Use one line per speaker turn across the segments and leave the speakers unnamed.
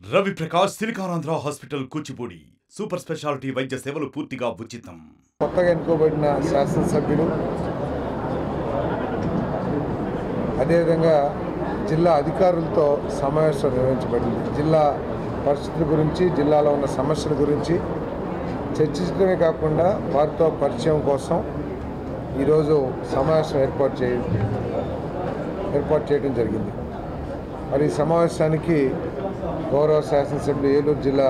Ravi Prakash Siliconandhra hospital Kuchipudi super speciality వైద్య సేవలు పూర్తిగా ఉచితం.
కొత్తగా ఎన్నుకోబడిన శాసనసభ్యులు అదేవిధంగా జిల్లా అధికారులతో సమావేశం నిర్వహించబడింది. జిల్లా పరిస్థితుల గురించి, జిల్లాలో ఉన్న సమస్యల గురించి చర్చించడమే కాకుండా వారితో పరిచయం కోసం ఈరోజు సమావేశం ఏర్పాటు చేయడం జరిగింది. మరి ఈ సమావేశానికి గౌరవ శాసనసభ్యులు, ఏలూరు జిల్లా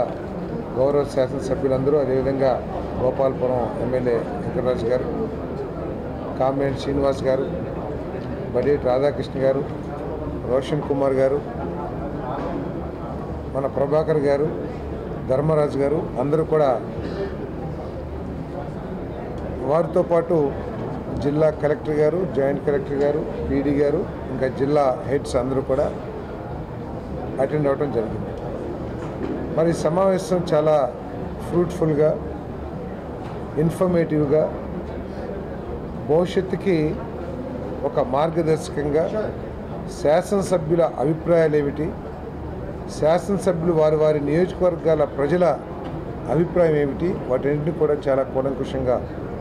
గౌరవ శాసనసభ్యులందరూ, అదేవిధంగా గోపాలపురం ఎమ్మెల్యే వెంకటరాజు గారు, కామినేని శ్రీనివాస్ గారు, బడేటి రాధాకృష్ణ గారు, రోషన్ కుమార్ గారు, మన ప్రభాకర్ గారు, ధర్మరాజు గారు అందరూ కూడా, వారితో పాటు జిల్లా కలెక్టర్ గారు, జాయింట్ కలెక్టర్ గారు, పీడీ గారు, ఇంకా జిల్లా హెడ్స్ అందరూ కూడా అటెండ్ అవ్వడం జరిగింది. మరి సమావేశం చాలా ఫ్రూట్ఫుల్గా, ఇన్ఫర్మేటివ్గా, భవిష్యత్తుకి ఒక మార్గదర్శకంగా శాసనసభ్యుల అభిప్రాయాలు ఏమిటి, శాసనసభ్యులు వారి నియోజకవర్గాల ప్రజల అభిప్రాయం ఏమిటి, వాటన్నింటినీ కూడా చాలా కూలంకుషంగా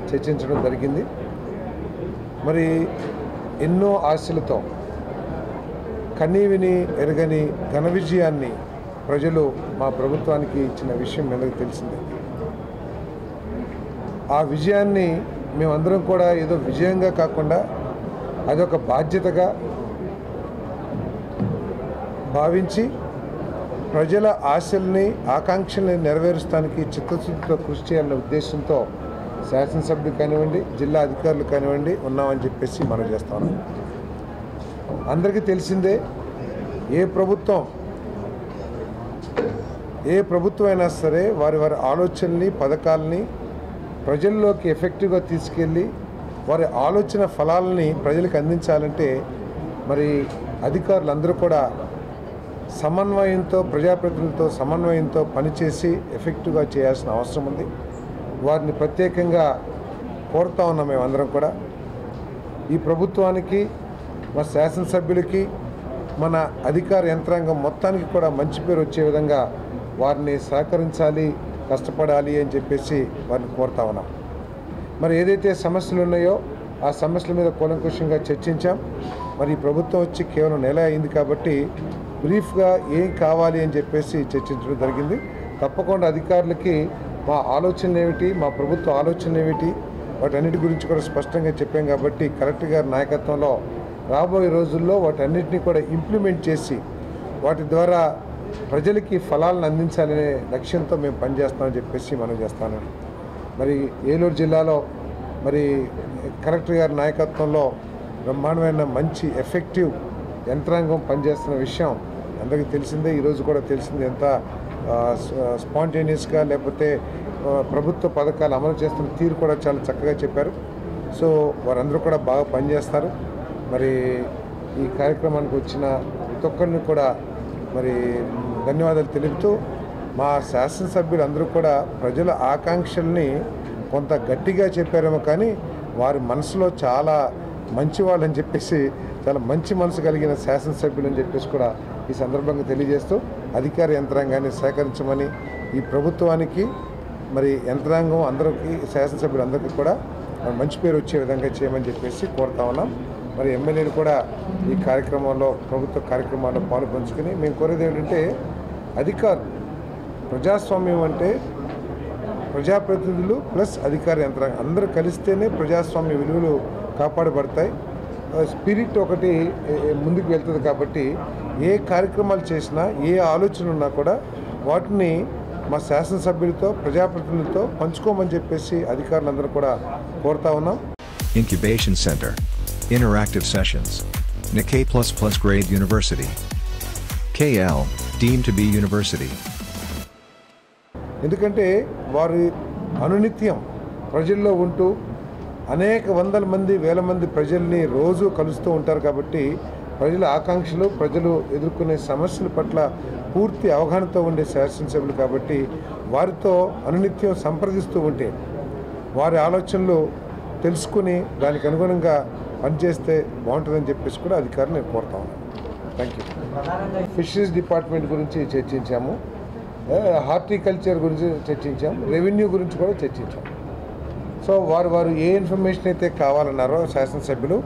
చర్చించడం జరిగింది. మరి ఎన్నో ఆశలతో కనీవిని ఎరగని ఘన విజయాన్ని ప్రజలు మా ప్రభుత్వానికి ఇచ్చిన విషయం మనకు తెలిసిందే. ఆ విజయాన్ని మేమందరం కూడా ఏదో విజయంగా కాకుండా అదొక బాధ్యతగా భావించి ప్రజల ఆశల్ని, ఆకాంక్షల్ని నెరవేరుస్తానికి చిత్తశుద్ధితో కృషి చేయాలనే ఉద్దేశంతో శాసనసభ్యులు కానివ్వండి, జిల్లా అధికారులు కానివ్వండి ఉన్నామని చెప్పేసి మనం చేస్తాను. అందరికీ తెలిసిందే, ఏ ప్రభుత్వం అయినా సరే వారి ఆలోచనల్ని, పథకాలని ప్రజల్లోకి ఎఫెక్టివ్గా తీసుకెళ్ళి వారి ఆలోచన ఫలాలని ప్రజలకు అందించాలంటే మరి అధికారులందరూ కూడా సమన్వయంతో, ప్రజాప్రతినిధులతో సమన్వయంతో పనిచేసి ఎఫెక్టివ్గా చేయాల్సిన అవసరం ఉంది. వారిని ప్రత్యేకంగా కోరుతా ఉన్నాం. మేమందరం కూడా ఈ ప్రభుత్వానికి, మా శాసనసభ్యులకి, మన అధికార యంత్రాంగం మొత్తానికి కూడా మంచి పేరు వచ్చే విధంగా వారిని సహకరించాలి, కష్టపడాలి అని చెప్పేసి వారిని కోరుతా ఉన్నాం. మరి ఏదైతే సమస్యలు ఉన్నాయో ఆ సమస్యల మీద కూలంకుషంగా చర్చించాం. మరి ఈ ప్రభుత్వం వచ్చి కేవలం నెల అయింది కాబట్టి బ్రీఫ్గా ఏం కావాలి అని చెప్పేసి చర్చించడం జరిగింది. తప్పకుండా అధికారులకి మా ఆలోచనలు ఏమిటి, మా ప్రభుత్వ ఆలోచనలు ఏమిటి, వాటన్నిటి గురించి కూడా స్పష్టంగా చెప్పాం. కాబట్టి కలెక్టర్ గారి నాయకత్వంలో రాబోయే రోజుల్లో వాటన్నిటిని కూడా ఇంప్లిమెంట్ చేసి వాటి ద్వారా ప్రజలకి ఫలాలను అందించాలనే లక్ష్యంతో మేము పనిచేస్తామని చెప్పేసి మనం చేస్తాను. మరి ఏలూరు జిల్లాలో మరి కలెక్టర్ గారి నాయకత్వంలో బ్రహ్మాండమైన మంచి ఎఫెక్టివ్ యంత్రాంగం పనిచేస్తున్న విషయం అందరికీ తెలిసిందే. ఈరోజు కూడా తెలిసింది. ఎంత స్పాంటేనియస్గా లేకపోతే ప్రభుత్వ పథకాలు అమలు చేస్తున్న తీరు కూడా చాలా చక్కగా చెప్పారు. సో వారందరూ కూడా బాగా పనిచేస్తారు. మరి ఈ కార్యక్రమానికి వచ్చిన ప్రతి ఒక్కరిని కూడా మరి ధన్యవాదాలు తెలుపుతూ, మా శాసనసభ్యులందరూ కూడా ప్రజల ఆకాంక్షల్ని కొంత గట్టిగా చెప్పారేమో కానీ వారి మనసులో చాలా మంచి వాళ్ళని చెప్పేసి, చాలా మంచి మనసు కలిగిన శాసనసభ్యులు అని చెప్పేసి కూడా ఈ సందర్భంగా తెలియజేస్తూ అధికార యంత్రాంగాన్ని సహకరించమని, ఈ ప్రభుత్వానికి మరి యంత్రాంగం అందరికీ, శాసనసభ్యులందరికీ కూడా మంచి పేరు వచ్చే విధంగా చేయమని చెప్పేసి కోరుతా ఉన్నాం. మరి ఎమ్మెల్యేలు కూడా ఈ కార్యక్రమంలో, ప్రభుత్వ కార్యక్రమాల్లో పాలు పంచుకుని మేము కోరేది ఏంటంటే, అధికారులు, ప్రజాస్వామ్యం అంటే ప్రజాప్రతినిధులు ప్లస్ అధికార యంత్రాంగం అందరూ కలిస్తేనే ప్రజాస్వామ్య విలువలు కాపాడబడతాయి. స్పిరిట్ ఒకటి ముందుకు వెళ్తుంది. కాబట్టి ఏ కార్యక్రమాలు చేసినా, ఏ ఆలోచన ఉన్నా కూడా వాటిని మా శాసనసభ్యులతో, ప్రజాప్రతినిధులతో పంచుకోమని చెప్పేసి అధికారులందరూ కూడా కోరుతా ఉన్నాం.
Incubation Center. Interactive Sessions. Nikkei++ Grade University. KL, deemed to be university.
ఎందుకంటే వారి అనునిత్యం ప్రజల్లో ఉంటూ అనేక వందల మంది, వేల మంది ప్రజల్ని రోజు కలుస్తూ ఉంటారు. కాబట్టి ప్రజల ఆకాంక్షలు, ప్రజలు ఎదుర్కొనే సమస్యల పట్ల పూర్తి అవగాహనతో ఉండే శాసనసభ్యులు కాబట్టి వారితో అనునిత్యం సంప్రదిస్తూ ఉంటే వారి ఆలోచనలు తెలుసుకుని దానికి అనుగుణంగా పనిచేస్తే బాగుంటుందని చెప్పేసి కూడా అధికారులు నేను కోరుతా ఉన్నాను. Thank you. ఫిషరీస్ డిపార్ట్మెంట్ గురించి చర్చించాము, హార్టికల్చర్ గురించి చర్చించాం, రెవెన్యూ గురించి కూడా చర్చించాం. సో వారు ఏ ఇన్ఫర్మేషన్ అయితే కావాలన్నారో శాసనసభ్యులు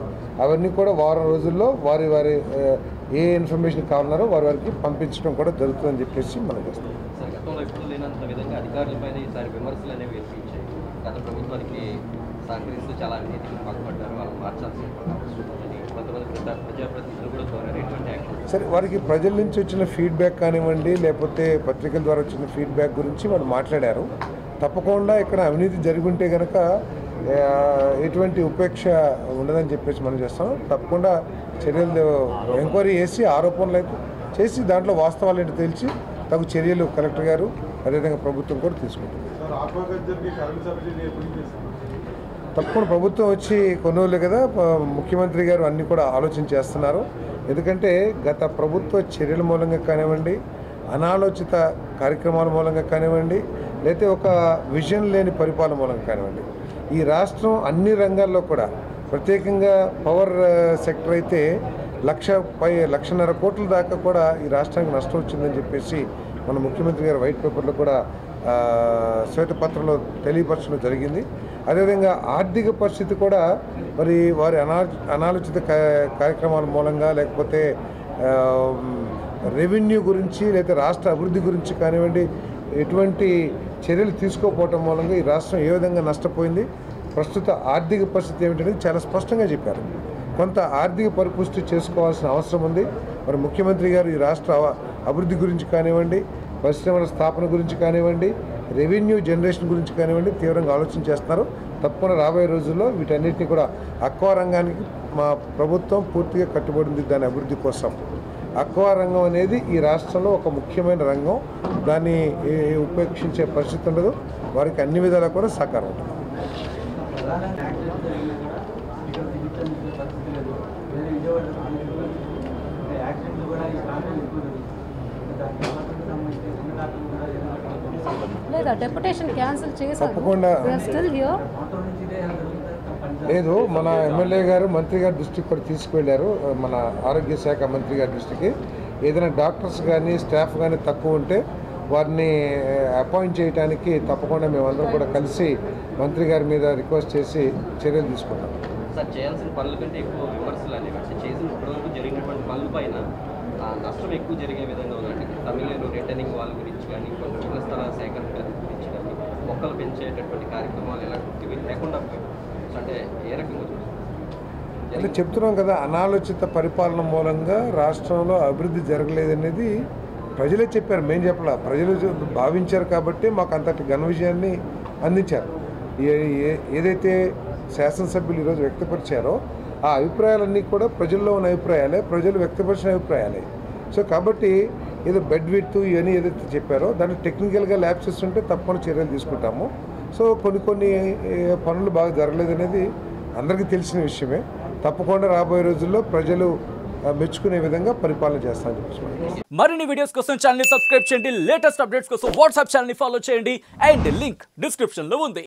అవన్నీ కూడా వారం రోజుల్లో వారి ఏ ఇన్ఫర్మేషన్ కావాలన్నారో వారికి పంపించడం కూడా జరుగుతుందని చెప్పేసి మనం చేస్తాం.
గతంలో ఎప్పుడు లేనంత విధంగా అధికారులపైన ఈసారి విమర్శలు అనేవి వినిపించాయి. గత ప్రభుత్వానికి సహకరిస్తూ చాలా అవినీతికి పాల్పడ్డారు, వాళ్ళు మార్చాల్సిన కొంతమంది ప్రజాప్రతినిధులు కూడా కోరారు. ఎటువంటి యాక్షన్?
సరే, వారికి ప్రజల నుంచి వచ్చిన ఫీడ్బ్యాక్ కానివ్వండి, లేకపోతే పత్రికల ద్వారా వచ్చిన ఫీడ్బ్యాక్ గురించి వాళ్ళు మాట్లాడారు. తప్పకుండా ఇక్కడ అవినీతి జరిగి ఉంటే కనుక ఎటువంటి ఉపేక్ష ఉండదని చెప్పేసి మనం చేస్తాం. తప్పకుండా చర్యలు ఎంక్వైరీ చేసి ఆరోపణలు అయితే చేసి దాంట్లో వాస్తవాలు ఏంటో తెలిసి తగు చర్యలు కలెక్టర్ గారు అదేవిధంగా ప్రభుత్వం కూడా తీసుకుంటుంది. తప్పకుండా ప్రభుత్వం వచ్చి కొన్ని రోజులే కదా, ముఖ్యమంత్రి గారు అన్నీ కూడా ఆలోచన చేస్తున్నారు. ఎందుకంటే గత ప్రభుత్వ చర్యల మూలంగా కానివ్వండి, అనాలోచిత కార్యక్రమాల మూలంగా కానివ్వండి, లేకపోతే ఒక విజన్ లేని పరిపాలన మూలంగా కానివ్వండి, ఈ రాష్ట్రం అన్ని రంగాల్లో కూడా ప్రత్యేకంగా పవర్ సెక్టర్ అయితే 1,00,000 కోట్ల దాకా కూడా ఈ రాష్ట్రానికి నష్టం వచ్చిందని చెప్పేసి మన ముఖ్యమంత్రి గారు వైట్ పేపర్లో కూడా శ్వేతపత్రంలో తెలియపరచడం జరిగింది. అదేవిధంగా ఆర్థిక పరిస్థితి కూడా మరి వారి అనాలోచిత కార్యక్రమాల మూలంగా లేకపోతే రెవెన్యూ గురించి లేదా రాష్ట్ర అభివృద్ధి గురించి కానివ్వండి ఎటువంటి చర్యలు తీసుకోకపోవటం మూలంగా ఈ రాష్ట్రం ఏ విధంగా నష్టపోయింది, ప్రస్తుత ఆర్థిక పరిస్థితి ఏమిటనేది చాలా స్పష్టంగా చెప్పారు. కొంత ఆర్థిక పరిపుష్టి చేసుకోవాల్సిన అవసరం ఉంది. మరి ముఖ్యమంత్రి గారు ఈ రాష్ట్ర అభివృద్ధి గురించి కానివ్వండి, పరిశ్రమల స్థాపన గురించి కానివ్వండి, రెవెన్యూ జనరేషన్ గురించి కానివ్వండి తీవ్రంగా ఆలోచన చేస్తున్నారు. తప్పకుండా రాబోయే రోజుల్లో వీటన్నిటిని కూడా అక్వా రంగానికి మా ప్రభుత్వం పూర్తిగా కట్టుబడింది. దాని అభివృద్ధి కోసం అక్వా రంగం అనేది ఈ రాష్ట్రంలో ఒక ముఖ్యమైన రంగం. దాన్ని ఉపేక్షించే పరిస్థితి ఉండదు. వారికి అన్ని విధాలా కూడా సహకారం ఉంటుంది. తప్పకుండా లేదు, మన ఎమ్మెల్యే గారు మంత్రి గారి దృష్టికి కూడా తీసుకువెళ్ళారు. మన ఆరోగ్య శాఖ మంత్రి గారి దృష్టికి ఏదైనా డాక్టర్స్ కానీ స్టాఫ్ కానీ తక్కువ ఉంటే వారిని అపాయింట్ చేయడానికి తప్పకుండా మేమందరం కూడా కలిసి మంత్రి గారి మీద రిక్వెస్ట్ చేసి చర్యలు తీసుకుంటాం.
సార్, చేయాల్సిన పనుల కంటే ఎక్కువ విమర్శలు అనేవి అంటే చేసిన ఇప్పటివరకు జరిగినటువంటి పనుల పైన నష్టం ఎక్కువ జరిగే విధంగా ఉందండి. తమిళనాడు రిటర్నింగ్ వాళ్ళ గురించి కానీ, కొన్ని ఇళ్ల స్థలాల సేకరణ గురించి కానీ, మొక్కలు పెంచేటటువంటి కార్యక్రమాలు ఇలాంటివి లేకుండా అంటే ఏ రకంగా
అంటే చెప్తున్నాం కదా, అనాలోచిత పరిపాలన మూలంగా రాష్ట్రంలో అభివృద్ధి జరగలేదనేది ప్రజలే చెప్పారు, మేము చెప్పలా. ప్రజలు భావించారు కాబట్టి మాకు అంతటి ఘన విజయాన్ని అందించారు. ఏదైతే శాసనసభ్యులు ఈరోజు వ్యక్తపరిచారో ఆ అభిప్రాయాలన్నీ కూడా ప్రజల్లో ఉన్న అభిప్రాయాలే, ప్రజలు వ్యక్తపరిచిన అభిప్రాయాలే. సో కాబట్టి ఏదో బెడ్ విడ్త్ ఇవన్నీ ఏదైతే చెప్పారో దాన్ని టెక్నికల్గా ల్యాబ్సెస్ ఉంటే తప్పకుండా చర్యలు తీసుకుంటాము. సో కొన్ని పనులు బాగా జరగలేదనేది అందరికీ తెలిసిన విషయమే. తప్పకుండా రాబోయే రోజుల్లో ప్రజలు మెచ్చుకునే విధంగా పరిపాలన చేస్తామని చెప్పి
మరిన్ని వీడియోస్ కోసం ఛానల్ ని సబ్స్క్రైబ్ చేయండి. లేటెస్ట్ అప్డేట్స్ కోసం వాట్సాప్ ఛానల్ ని ఫాలో చేయండి. అండ్ లింక్ డిస్క్రిప్షన్ లో ఉంది.